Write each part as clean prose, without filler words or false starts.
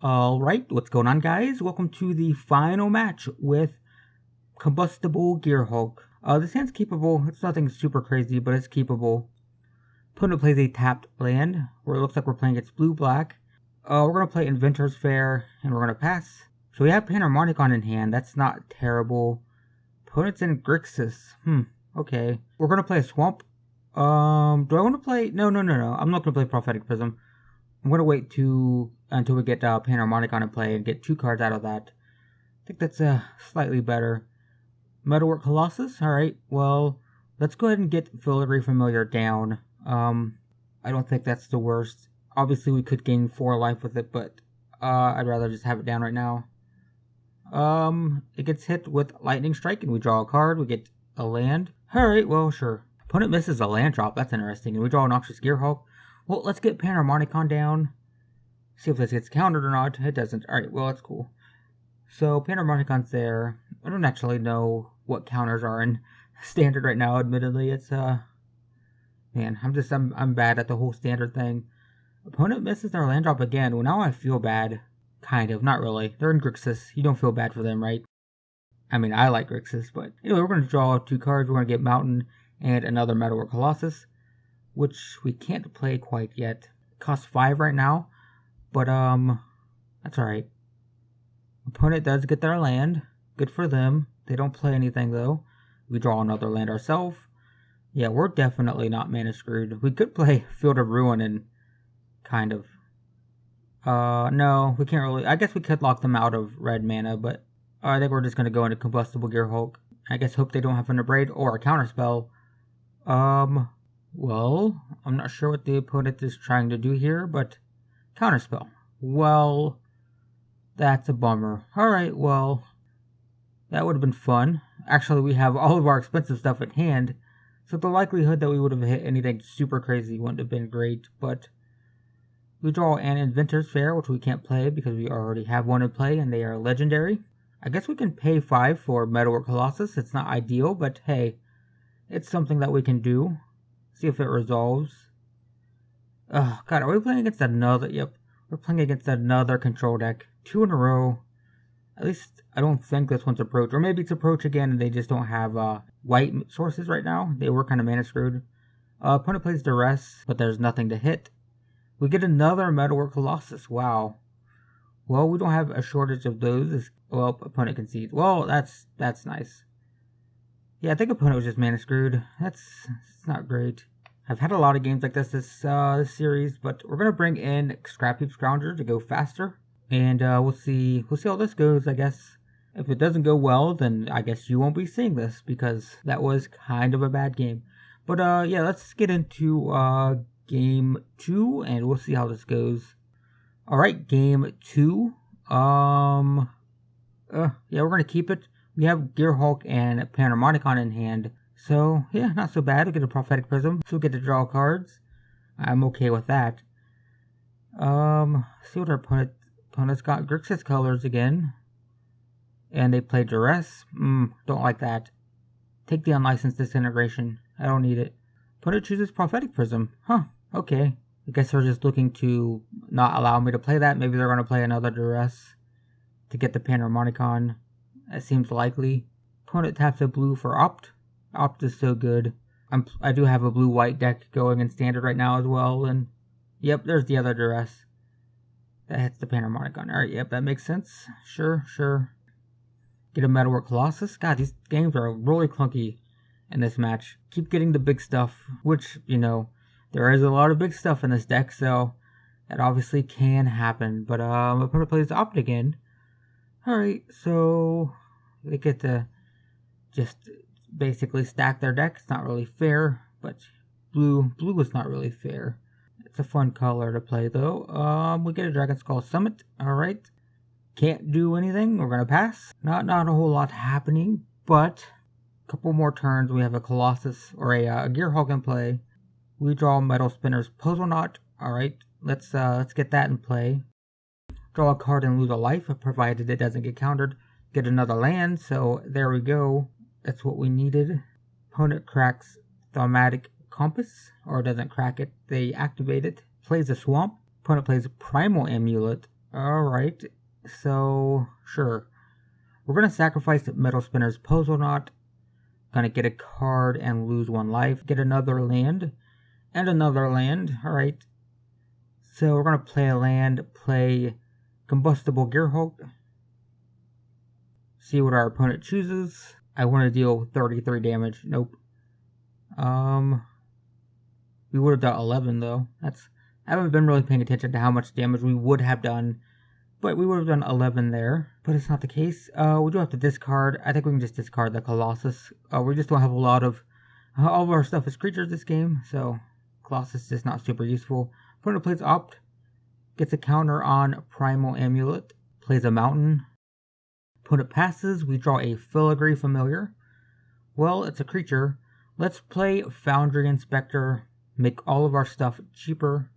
Alright, what's going on, guys? Welcome to the final match with Combustible Gearhulk. This hand's keepable. It's nothing super crazy, but it's keepable. Opponent plays a tapped land, where it looks like we're playing against blue-black. We're going to play Inventor's Fair, and we're going to pass. So we have Panharmonicon in hand. That's not terrible. Opponent's in Grixis. Okay. We're going to play a Swamp. Do I want to play... No. I'm not going to play Prophetic Prism. I'm going to wait until we get Panharmonicon in play and get 2 cards out of that. I think that's slightly better. Metalwork Colossus? Alright, well, let's go ahead and get Filigree Familiar down. I don't think that's the worst. Obviously, we could gain 4 life with it, but I'd rather just have it down right now. It gets hit with Lightning Strike, and we draw a card. We get a land. Alright, well, sure. Opponent misses a land drop. That's interesting. And we draw a Noxious Gearhulk. Well, let's get Panharmonicon down. See if this gets countered or not. It doesn't. Alright, well, that's cool. So, Panharmonicon's there. I don't actually know what counters are in Standard right now, admittedly. It's, man, I'm bad at the whole Standard thing. Opponent misses their land drop again. Well, now I feel bad. Kind of. Not really. They're in Grixis. You don't feel bad for them, right? I mean, I like Grixis, but... Anyway, we're going to draw 2 cards. We're going to get Mountain and another Metalwork Colossus, which we can't play quite yet. It costs 5 right now, but that's alright. Opponent does get their land. Good for them. They don't play anything though. We draw another land ourselves. Yeah, we're definitely not mana screwed. We could play Field of Ruin and kind of. No, we can't really. I guess we could lock them out of red mana, but I think we're just gonna go into Combustible Gearhulk. I guess hope they don't have an Abrade or a counterspell. Well, I'm not sure what the opponent is trying to do here, but counterspell. Well, that's a bummer. Alright, well, that would have been fun. Actually, we have all of our expensive stuff at hand, so the likelihood that we would have hit anything super crazy wouldn't have been great, but we draw an Inventor's Fair, which we can't play because we already have one in play and they are legendary. I guess we can pay 5 for Metalwork Colossus. It's not ideal, but hey, it's something that we can do. See if it resolves. Oh, God, are we playing against another? Yep, we're playing against another control deck. 2 in a row. At least, I don't think this one's Approach. Or maybe it's Approach again and they just don't have white sources right now. They were kind of mana screwed. Opponent plays Duress, but there's nothing to hit. We get another Metalwork Colossus. Wow. Well, we don't have a shortage of those. Well, opponent concedes. Well, that's nice. Yeah, I think opponent was just mana screwed. It's not great. I've had a lot of games like this series, but we're gonna bring in Scrapheap Scrounger to go faster, and we'll see how this goes. I guess if it doesn't go well, then I guess you won't be seeing this because that was kind of a bad game. But yeah, let's get into game 2, and we'll see how this goes. All right, game 2. Yeah, we're gonna keep it. We have Gearhulk and Panharmonicon in hand. So, yeah, not so bad. We get a Prophetic Prism, so we get to draw cards. I'm okay with that. See what our opponent's got. Grixis colors again. And they play Duress. Don't like that. Take the Unlicensed Disintegration. I don't need it. Opponent chooses Prophetic Prism. Huh, okay. I guess they're just looking to not allow me to play that. Maybe they're going to play another Duress to get the Panharmonicon. That seems likely. Opponent taps a blue for Opt. Opt is so good. I do have a blue-white deck going in Standard right now as well. And yep, there's the other Duress. That hits the Panharmonicon. Alright, yep, that makes sense. Sure. Get a Metalwork Colossus. God, these games are really clunky in this match. Keep getting the big stuff, which, you know, there is a lot of big stuff in this deck, so that obviously can happen. But opponent plays Opt again. Alright, so they get to just basically stack their deck. It's not really fair, but blue is not really fair. It's a fun color to play though. We get a Dragon Skull Summit. Alright. Can't do anything. We're gonna pass. Not a whole lot happening, but a couple more turns. We have a Colossus or a Gearhulk in play. We draw Metal Spinner's Puzzle Knot. Alright. Let's get that in play. Draw a card and lose a life, provided it doesn't get countered. Get another land, so there we go. That's what we needed. Opponent cracks Thaumatic Compass, or doesn't crack it, they activate it. Plays a Swamp. Opponent plays Primal Amulet. Alright, so sure. We're gonna sacrifice Metal Spinner's Puzzle Knot. Gonna get a card and lose 1 life. Get another land. And another land. Alright. So we're gonna play a land, play Combustible Gearhulk. See what our opponent chooses. I want to deal 33 damage. Nope. We would have done 11 though. I haven't been really paying attention to how much damage we would have done, but we would have done 11 there. But it's not the case. We do have to discard. I think we can just discard the Colossus. We just don't have a lot of all of our stuff is creatures this game, so Colossus is not super useful. Opponent plays Opt, gets a counter on Primal Amulet, plays a Mountain. Opponent passes. We draw a Filigree Familiar. Well, it's a creature. Let's play Foundry Inspector. Make all of our stuff cheaper,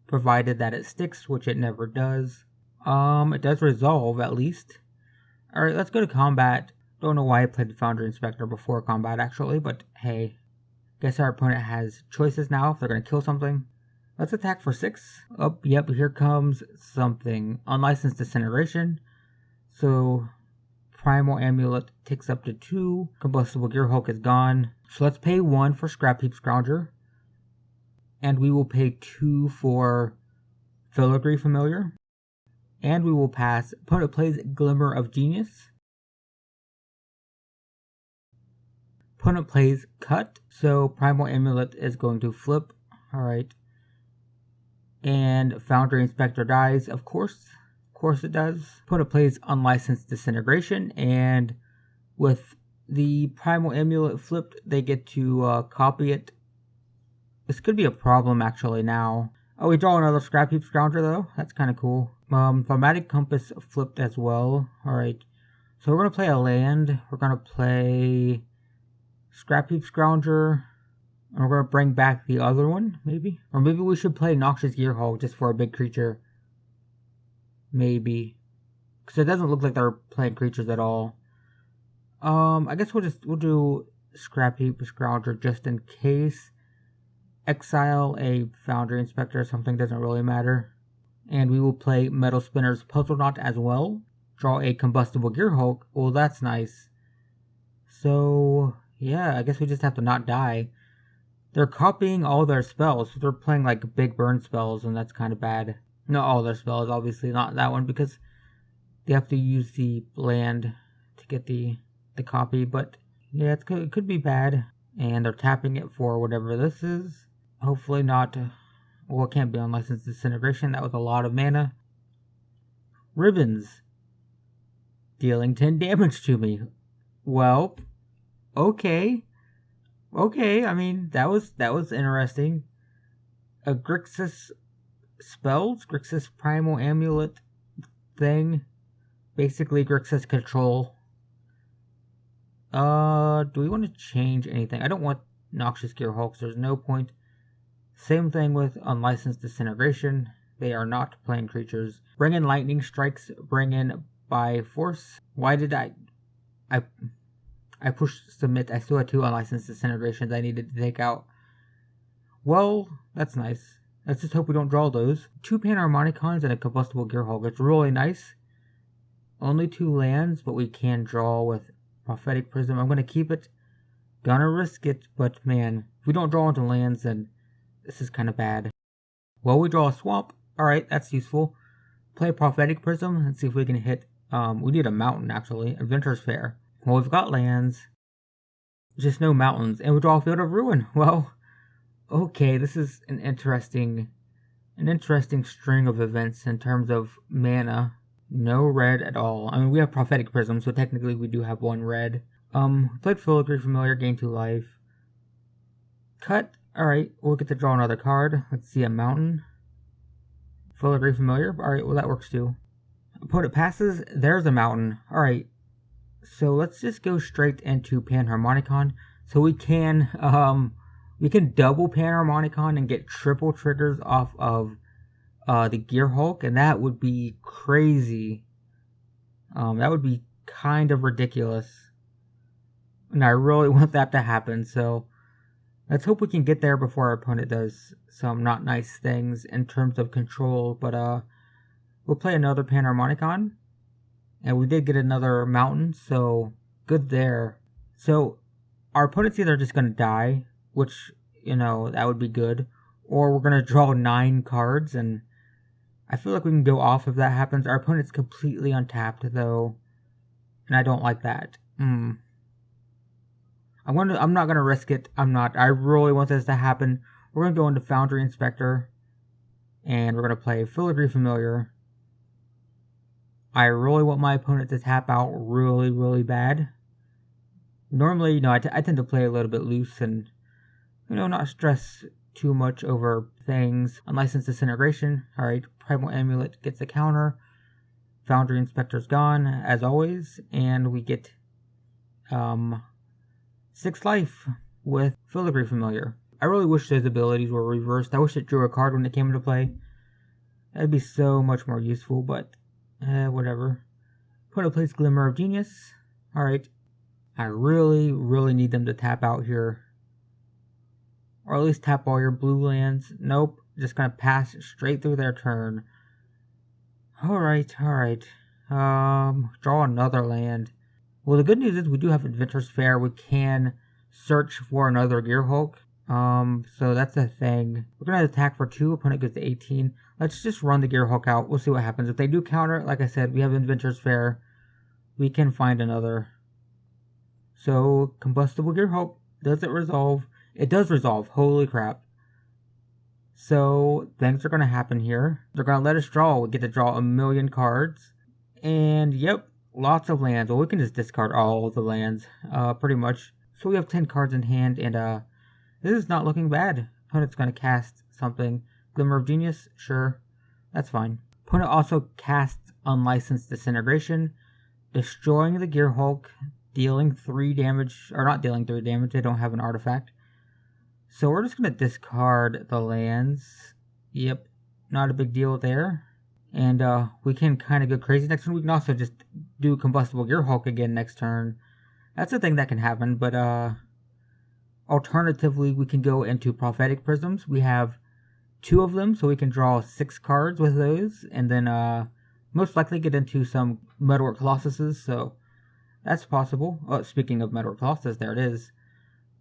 provided that it sticks, which it never does. It does resolve at least. Alright, let's go to combat. Don't know why I played Foundry Inspector before combat actually, but hey. Guess our opponent has choices now if they're going to kill something. Let's attack for 6. Oh, yep, here comes something. Unlicensed Disintegration. So, Primal Amulet takes up to 2. Combustible Gearhulk is gone. So let's pay 1 for Scrap Heap Scrounger. And we will pay 2 for Filigree Familiar. And we will pass. Opponent plays Glimmer of Genius. Opponent plays Cut. So Primal Amulet is going to flip. Alright. And Foundry Inspector dies, of course. Of course it does. Opponent plays Unlicensed Disintegration. And with the Primal Amulet flipped, they get to copy it. This could be a problem actually now. Oh, we draw another Scrap Heap Scrounger though. That's kind of cool. Thaumatic Compass flipped as well. Alright. So we're going to play a land. We're going to play Scrap Heap Scrounger. And we're going to bring back the other one, maybe? Or maybe we should play Noxious Gearhulk just for a big creature. Maybe. Because it doesn't look like they're playing creatures at all. I guess we'll do Scrap Heap Scrounger just in case. Exile a Foundry Inspector or something, doesn't really matter. And we will play Metal Spinner's Puzzle Knot as well. Draw a Combustible Gearhulk. Well, that's nice. So, yeah, I guess we just have to not die. They're copying all their spells. So they're playing like big burn spells, and that's kind of bad. Not all their spells, obviously, not that one, because they have to use the land to get the copy. But, yeah, it could be bad. And they're tapping it for whatever this is. Hopefully not. Well, it can't be Unlicensed Disintegration. That was a lot of mana. Ribbons. Dealing 10 damage to me. Well, okay. Okay, I mean, that was interesting. A Grixis spells? Grixis Primal Amulet thing. Basically, Grixis control. Do we want to change anything? I don't want Noxious Gearhulk. There's no point. Same thing with Unlicensed Disintegration. They are not playing creatures. Bring in Lightning Strikes. Bring in by Force. Why did I pushed Submit. I still had 2 Unlicensed Disintegrations I needed to take out. Well, that's nice. Let's just hope we don't draw those. 2 Panharmonicons and a Combustible Gearhulk. It's really nice. Only 2 lands, but we can draw with Prophetic Prism. I'm going to keep it. Gonna risk it, but man, if we don't draw into lands, then this is kind of bad. Well, we draw a Swamp. Alright, that's useful. Play Prophetic Prism and see if we can hit. We need a mountain, actually. Adventurer's Fair. Well, we've got lands. Just no mountains. And we draw a Field of Ruin. Well, okay, this is an interesting string of events in terms of mana. No red at all. I mean, we have Prophetic Prism, so technically we do have 1 red. Played Filigree Familiar, gain 2 life. Cut. Alright, we'll get to draw another card. Let's see, a mountain. Filigree Familiar. Alright, well that works too. Opponent passes. There's a mountain. Alright. So let's just go straight into Panharmonicon. So we can double Panharmonicon and get triple triggers off of the Gearhulk, and that would be crazy. That would be kind of ridiculous. And I really want that to happen, so let's hope we can get there before our opponent does some not nice things in terms of control. But We'll play another Panharmonicon. And we did get another mountain, so good there. So our opponent's either just going to die, which, that would be good, or we're going to draw 9 cards, and I feel like we can go off if that happens. Our opponent's completely untapped, though, and I don't like that. I'm not going to risk it. I really want this to happen. We're going to go into Foundry Inspector, and we're going to play Filigree Familiar. I really want my opponent to tap out really, really bad. Normally, I tend to play a little bit loose and, not stress too much over things. Unlicensed Disintegration. Alright, Primal Amulet gets a counter. Foundry Inspector's gone, as always. And we get 6 life with Filigree Familiar. I really wish those abilities were reversed. I wish it drew a card when it came into play. That'd be so much more useful, but whatever. Opponent plays Glimmer of Genius. Alright. I really, really need them to tap out here. Or at least tap all your blue lands. Nope. Just gonna pass straight through their turn. Alright. Draw another land. Well, the good news is we do have Adventurous Fair. We can search for another Gearhulk. So that's a thing. We're gonna attack for 2. Opponent goes to 18. Let's just run the Gearhulk out. We'll see what happens. If they do counter, like I said, we have Adventurous Fair. We can find another. So, Combustible Gearhulk, does it resolve? It does resolve. Holy crap. So, things are going to happen here. They're going to let us draw. We get to draw 1,000,000 cards. And, yep, lots of lands. Well, we can just discard all of the lands, pretty much. So, we have 10 cards in hand, and this is not looking bad. Opponent's going to cast something. Glimmer of Genius? Sure. That's fine. Opponent also casts Unlicensed Disintegration, destroying the Gearhulk, dealing 3 damage, or not dealing 3 damage, they don't have an artifact. So we're just going to discard the lands. Yep, not a big deal there. And we can kind of go crazy next turn. We can also just do Combustible Gearhulk again next turn. That's a thing that can happen, but alternatively, we can go into Prophetic Prisms. We have 2 of them, so we can draw 6 cards with those, and then most likely get into some Metalwork Colossuses, so that's possible. Oh, speaking of Metalwork Colossus, there it is.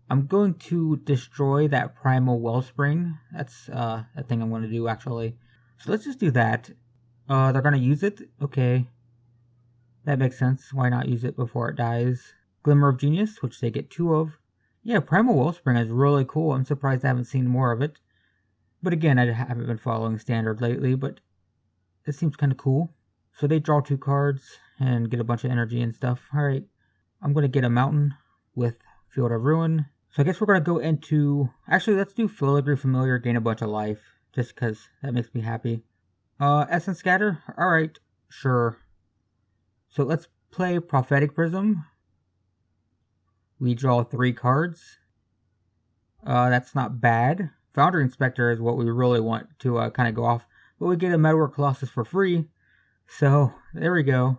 I'm going to destroy that Primal Wellspring. That's a thing I'm going to do, actually. So let's just do that. They're going to use it? Okay. That makes sense. Why not use it before it dies? Glimmer of Genius, which they get 2 of. Yeah, Primal Wellspring is really cool. I'm surprised I haven't seen more of it. But again, I haven't been following Standard lately, but it seems kind of cool. So they draw 2 cards and get a bunch of energy and stuff. Alright, I'm going to get a mountain with Field of Ruin. So I guess we're going to go into... Actually, let's do Filigree Familiar, gain a bunch of life. Just because that makes me happy. Essence Scatter? Alright, sure. So let's play Prophetic Prism. We draw 3 cards. That's not bad. Foundry Inspector is what we really want to kind of go off. But we get a Metalwork Colossus for free. So, there we go.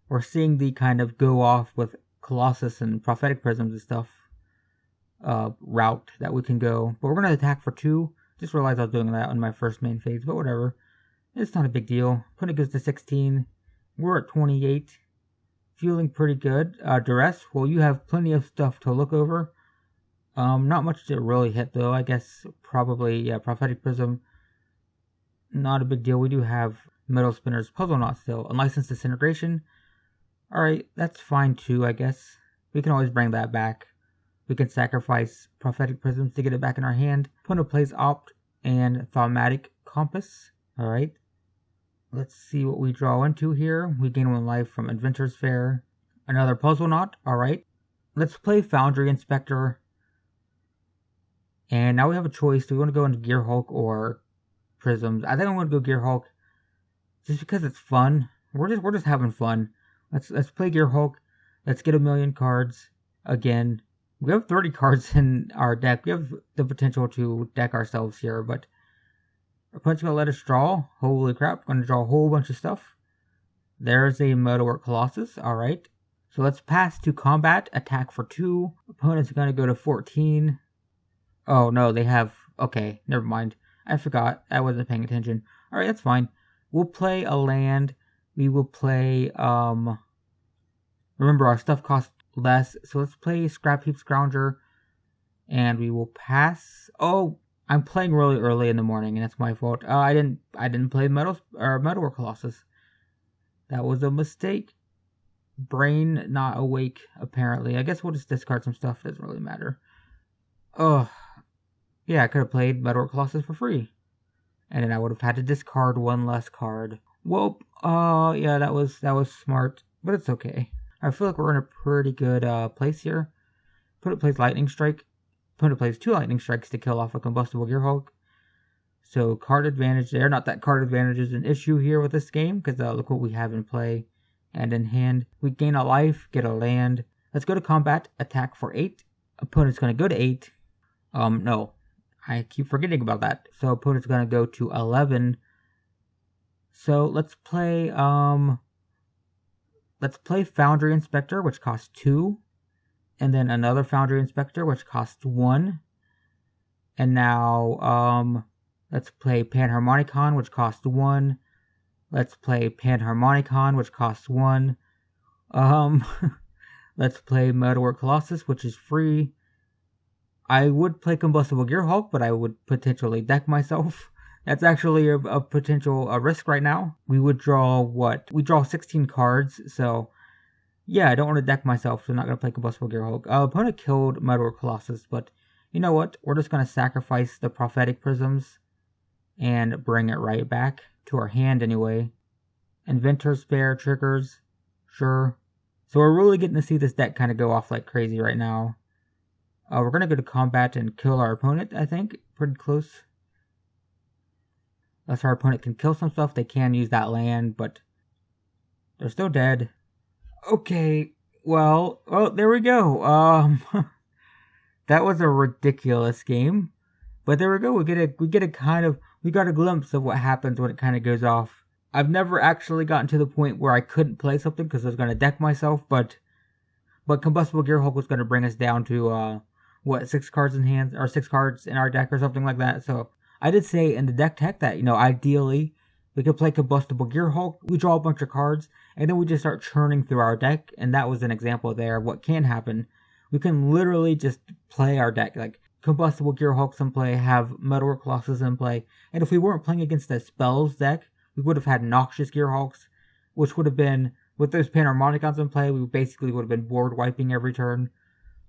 We're seeing the kind of go off with Colossus and Prophetic Prisms and stuff route that we can go. But we're going to attack for 2. Just realized I was doing that on my first main phase, but whatever. It's not a big deal. Opponent goes to 16. We're at 28. Feeling pretty good. Duress, well, you have plenty of stuff to look over. Not much to really hit, though. I guess probably, yeah, Prophetic Prism. Not a big deal. We do have Metal Spinner's Puzzle Knot still. Unlicensed Disintegration. Alright, that's fine too, I guess. We can always bring that back. We can sacrifice Prophetic Prisms to get it back in our hand. Opponent plays Opt and Thaumatic Compass. Alright. Let's see what we draw into here. We gain 1 life from Adventurous Fair. Another Puzzle Knot. Alright. Let's play Foundry Inspector. And now we have a choice. Do we want to go into Gearhulk or Prisms? I think I'm going to go Gearhulk. Just because it's fun. We're just having fun. Let's play Gearhulk. Let's get 1,000,000 cards. Again. We have 30 cards in our deck. We have the potential to deck ourselves here, but our opponent's going to let us draw. Holy crap, going to draw a whole bunch of stuff. There's a Metalwork Colossus. Alright. So let's pass to combat. Attack for 2. Opponent's going to go to 14. Oh no, they have... Okay, never mind. I forgot. I wasn't paying attention. Alright, that's fine. we'll play a land. We will play, remember our stuff costs less, so let's play Scrap Heap Scrounger, and we will pass. Oh, I'm playing really early in the morning, and that's my fault. I didn't play Metalwork Colossus. That was a mistake. Brain not awake, apparently. I guess we'll just discard some stuff. It doesn't really matter. Oh, yeah, I could have played Metalwork Colossus for free. And then I would have had to discard one less card. Well, yeah, that was smart, but it's okay. I feel like we're in a pretty good place here. Opponent plays Lightning Strike. Opponent plays 2 Lightning Strikes to kill off a Combustible Gearhulk. So card advantage there. Not that card advantage is an issue here with this game, because look what we have in play and in hand. We gain a life, get a land. Let's go to combat, attack for 8. Opponent's going to go to 8. No, I keep forgetting about that. So opponent's going to go to 11. So let's play Foundry Inspector, which costs 2. And then another Foundry Inspector, which costs 1. And now, let's play Panharmonicon, which costs 1. Let's play Panharmonicon, which costs 1. Let's play Metalwork Colossus, which is free. I would play Combustible Gearhulk, but I would potentially deck myself. That's actually a potential risk right now. We would draw what? We draw 16 cards, so yeah, I don't want to deck myself, so I'm not going to play Combustible Gearhulk. Opponent killed Metalwork Colossus, but you know what? We're just going to sacrifice the Prophetic Prisms and bring it right back to our hand anyway. Inventor's Spare triggers, sure. So we're really getting to see this deck kind of go off like crazy right now. We're going to go to combat and kill our opponent, I think. Pretty close. Unless our opponent can kill some stuff, they can use that land, but they're still dead. Okay, well, oh, there we go. That was a ridiculous game. But there we go. We got a glimpse of what happens when it kind of goes off. I've never actually gotten to the point where I couldn't play something because I was going to deck myself, but Combustible Gearhulk was going to bring us down to, 6 cards in hand, or 6 cards in our deck or something like that. So I did say in the deck tech that, ideally we could play Combustible Gearhulk, we draw a bunch of cards, and then we just start churning through our deck, and that was an example there of what can happen. We can literally just play our deck, like Combustible Gearhulks in play, have Metalwork Colossus in play, and if we weren't playing against a Spells deck, we would have had Noxious Gearhulks, which would have been, with those Panharmonicons in play, we basically would have been board wiping every turn.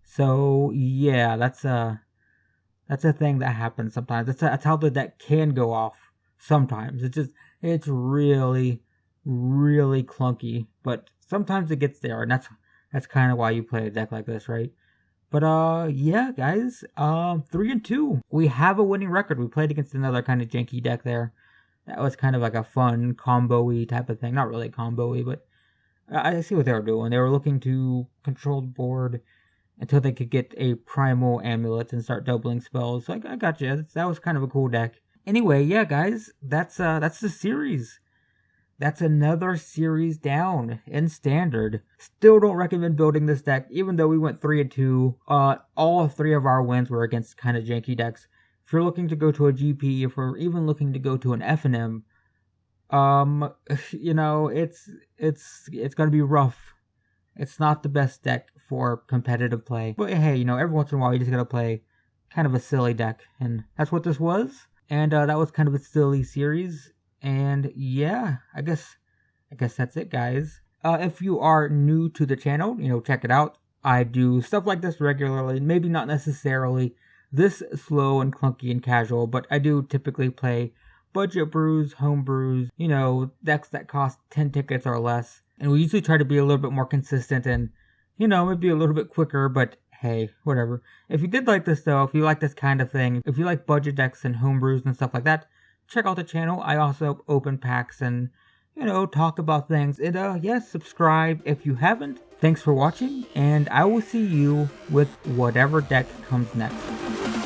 So yeah, that's a thing that happens sometimes. That's how the deck can go off sometimes. It's really, really clunky, but sometimes it gets there, and that's kind of why you play a deck like this, right? But yeah, guys, 3-2. We have a winning record. We played against another kind of janky deck there. That was kind of like a fun combo-y type of thing. Not really combo-y, but I see what they were doing. They were looking to control the board until they could get a primal amulet and start doubling spells. So I got you. That was kind of a cool deck. Anyway, yeah, guys, that's the series. That's another series down in standard. Still don't recommend building this deck, even though we went 3-2. All 3 of our wins were against kind of janky decks. If you're looking to go to a GP, if we're even looking to go to an F&M, it's gonna be rough. It's not the best deck for competitive play. But hey, every once in a while you just gotta play kind of a silly deck, and that's what this was. And that was kind of a silly series. And yeah, I guess that's it, guys. If you are new to the channel, check it out. I do stuff like this regularly. Maybe not necessarily this slow and clunky and casual, but I do typically play budget brews, home brews, decks that cost 10 tickets or less. And we usually try to be a little bit more consistent and, maybe a little bit quicker, but hey, whatever. If you did like this though, if you like this kind of thing, if you like budget decks and home brews and stuff like that, check out the channel. I also open packs and, talk about things. And yes, subscribe if you haven't. Thanks for watching, and I will see you with whatever deck comes next.